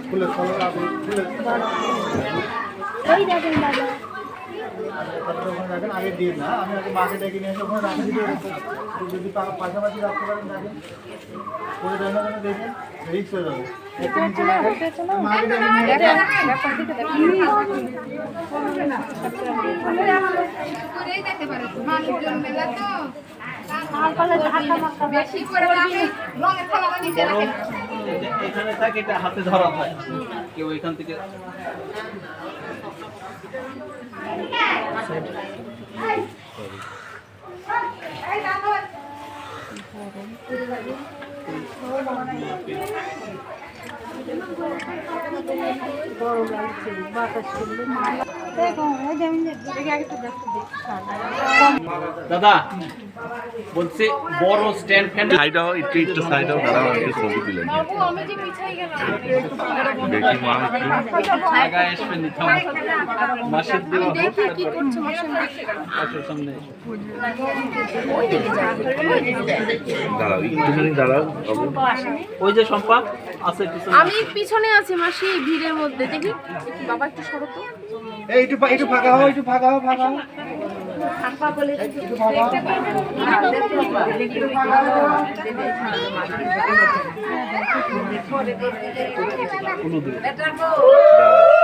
ফুলের ছলা আপনি ফুলের ওই দেখেন দাদা ওখানে রাখেন আগে দিন না আমি আগে মাকে ডেকে নিয়ে এসে ওখানে রাখে দিতে যদি পাশাপাশি রাখতে পারেন রাখেন করে দেন না যেন দেখেন রিক্স হয়ে যাবে মাকে ডেকে নিয়ে এখানে থাকে এটা হাতে ধরা হয় কেউ এখান থেকে দাদা বলছি বড় স্ট্যান্ড ফ্যান সাইডাও একটু একটু সাইডাও দাঁড়াও একটু ছবি তুলেন দেখি মা জায়গায় আসবেন মাসের দেওয়া আসো সামনে দাঁড়াও একটুখানি দাঁড়াও বাবু ওই যে সম্পা আছে পিছনে আমি পিছনে আছি মাসি ভিড়ের মধ্যে দেখি বাবা একটু সরো তো এই একটু ফাঁকা হও একটু ফাঁকা হও ফাঁকা হও কোনো দূরে দাঁড়াও